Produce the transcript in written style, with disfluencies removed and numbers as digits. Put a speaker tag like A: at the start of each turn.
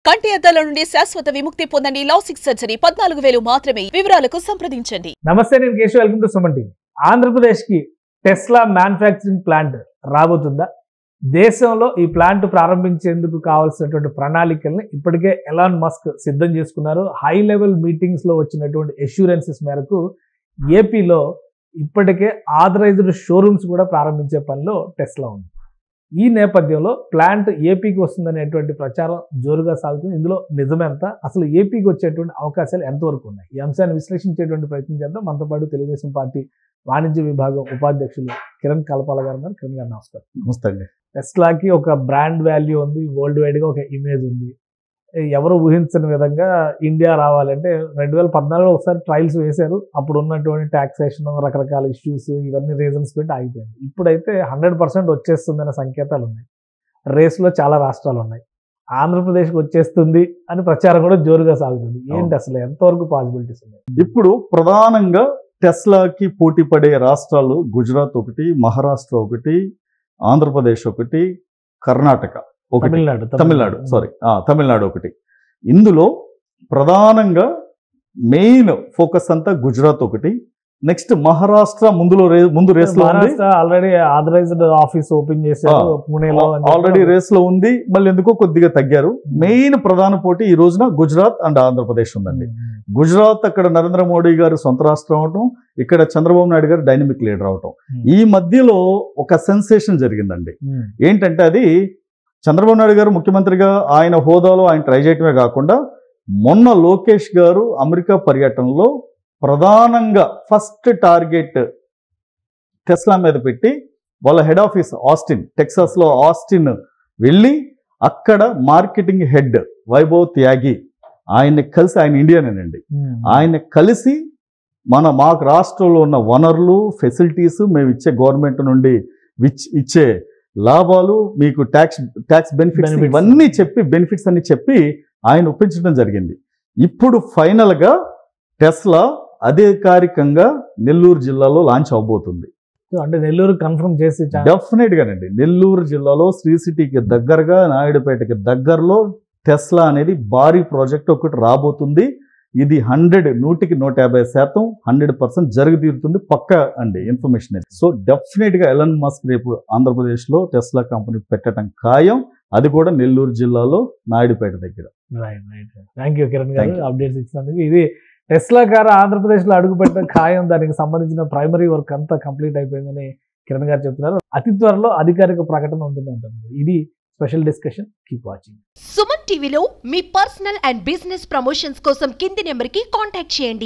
A: కంటి అద్దాల నుండి శాశ్వత విముక్తి పొందండి. లాసిక్ సర్జరీ 14,000 మాత్రమే. వివరాలకు సంప్రదించండి.
B: నమస్తే, నేను Keshav. Welcome to Suman TV. Andhra Pradesh కి టెస్లా మ్యానుఫ్యాక్చరింగ్ ప్లాంట్ రాబోతుందా? దేశంలో ఈ ప్లాంట్ ప్రారంభించేందుకు కావాల్సినటువంటి ప్రణాళికల్ని ఇప్పటికే ఎలాన్ మస్క్ సిద్ధం చేసుకున్నారు. హై లెవెల్ మీటింగ్స్ లో వచ్చినటువంటి అష్యూరెన్సెస్ మేరకు ఏపీలో ఇప్పటికే ఆథరైజ్డ్ షోరూమ్స్ కూడా ప్రారంభించే పనిలో టెస్లా ఉంది. ఈ నేపథ్యంలో ప్లాంట్ ఏపీకి వస్తుందనేటువంటి ప్రచారం జోరుగా సాగుతుంది. ఇందులో నిజమెంత, అసలు ఏపీకి వచ్చేటువంటి అవకాశాలు ఎంతవరకు ఉన్నాయి? ఈ అంశాన్ని విశ్లేషించేటువంటి ప్రయత్నం చేద్దాం. మనతో పాటు తెలుగుదేశం పార్టీ వాణిజ్య విభాగం ఉపాధ్యక్షులు కిరణ్ కలపాల గారు ఉన్నారు. కిరణ్ గారు నమస్కారం.
C: నమస్తే అండి.
B: టెస్లాకి ఒక బ్రాండ్ వాల్యూ ఉంది, వరల్డ్ వైడ్ గా ఒక ఇమేజ్ ఉంది. ఎవరు ఊహించని విధంగా ఇండియా రావాలంటే 2014లో ఒకసారి ట్రయల్స్ వేశారు. అప్పుడు ఉన్నటువంటి ట్యాక్సేషన్, రకరకాల ఇష్యూస్, ఇవన్నీ రీజన్స్ పెట్టి ఆగిపోయింది. ఇప్పుడైతే 100% వచ్చేస్తుందనే సంకేతాలు ఉన్నాయి. రేస్లో చాలా రాష్ట్రాలు ఉన్నాయి. ఆంధ్రప్రదేశ్కి వచ్చేస్తుంది అని ప్రచారం కూడా జోరుగా సాగుతుంది. ఏంటి అసలు ఎంతవరకు పాసిబిలిటీస్ ఉన్నాయి?
C: ఇప్పుడు ప్రధానంగా టెస్లాకి పోటీ పడే రాష్ట్రాలు గుజరాత్ ఒకటి, మహారాష్ట్ర ఒకటి, ఆంధ్రప్రదేశ్ ఒకటి, కర్ణాటక ఒకటి, తమిళనాడు ఒకటి. ఇందులో ప్రధానంగా మెయిన్ ఫోకస్ అంతా గుజరాత్ ఒకటి. నెక్స్ట్ మహారాష్ట్ర ముందు రేస్ లో
B: ఆల్రెడీ ఆథరైజ్డ్ ఆఫీస్ ఓపెన్ చేశారు పూణేలో,
C: ఆల్రెడీ రేస్ లో ఉంది. మళ్ళీ ఎందుకో కొద్దిగా తగ్గారు. మెయిన్ ప్రధాన పోటీ ఈ రోజున గుజరాత్ అండ్ ఆంధ్రప్రదేశ్ ఉందండి. గుజరాత్ అక్కడ నరేంద్ర మోడీ గారు సొంత రాష్ట్రం అవటం, ఇక్కడ చంద్రబాబు నాయుడు గారు డైనమిక్ లీడర్ అవటం. ఈ మధ్యలో ఒక సెన్సేషన్ జరిగిందండి. ఏంటంటే అది చంద్రబాబు నాయుడు గారు ముఖ్యమంత్రిగా ఆయన హోదాలో ఆయన ట్రై చేయటమే కాకుండా మొన్న లోకేష్ గారు అమెరికా పర్యటనలో ప్రధానంగా ఫస్ట్ టార్గెట్ టెస్లా మీద పెట్టి వాళ్ళ హెడ్ ఆఫీస్ ఆస్టిన్, టెక్సాస్లో ఆస్టిన్ వెళ్ళి అక్కడ మార్కెటింగ్ హెడ్ వైభవ్ త్యాగి ఆయన్ని కలిసి, ఆయన ఇండియనేనండి, ఆయన కలిసి మాకు రాష్ట్రంలో ఉన్న వనరులు, ఫెసిలిటీస్, మేము ఇచ్చే గవర్నమెంట్ నుండి ఇచ్చే లాభాలు, మీకు ట్యాక్స్ బెనిఫిట్స్ ఇవన్నీ చెప్పి, బెనిఫిట్స్ అన్ని చెప్పి ఆయన ఒప్పించడం జరిగింది. ఇప్పుడు ఫైనల్గా టెస్లా అధికారికంగా నెల్లూరు జిల్లాలో లాంచ్ అవబోతుంది.
B: అంటే నెల్లూరు కన్ఫర్మ్ చేసి
C: డెఫినెట్ గానండి. నెల్లూరు జిల్లాలో శ్రీ సిటీకి దగ్గరగా, నాయుడుపేటకి దగ్గరలో టెస్లా అనేది భారీ ప్రాజెక్ట్ ఒకటి రాబోతుంది. ఇది 100కి 150% 100% జరుగుతీరుతుంది. పక్క అండి ఇన్ఫర్మేషన్. సో డెఫినెట్ గా ఎలన్ మస్క్ రేపు ఆంధ్రప్రదేశ్ లో టెస్లా కంపెనీ పెట్టడం ఖాయం. అది కూడా నెల్లూరు జిల్లాలో నాయుడుపేట దగ్గర.
B: థ్యాంక్ యూ కిరణ్ గారు అప్డేట్స్ ఇచ్చినందుకు. ఇది టెస్లా కారు ఆంధ్రప్రదేశ్ లో అడుగు పెట్టడం ఖాయం. దానికి సంబంధించిన ప్రైమరీ వర్క్ అంతా కంప్లీట్ అయిపోయిందని కిరణ్ గారు చెప్తున్నారు. అతి త్వరలో అధికారిక ప్రకటన ఉంటుంది అంటున్నారు. ఇది special discussion. Keep watching.
D: Suman టీవీలో మీ పర్సనల్ అండ్ బిజినెస్ ప్రమోషన్స్ కోసం కింది నెంబర్కి కాంటాక్ట్ చేయండి.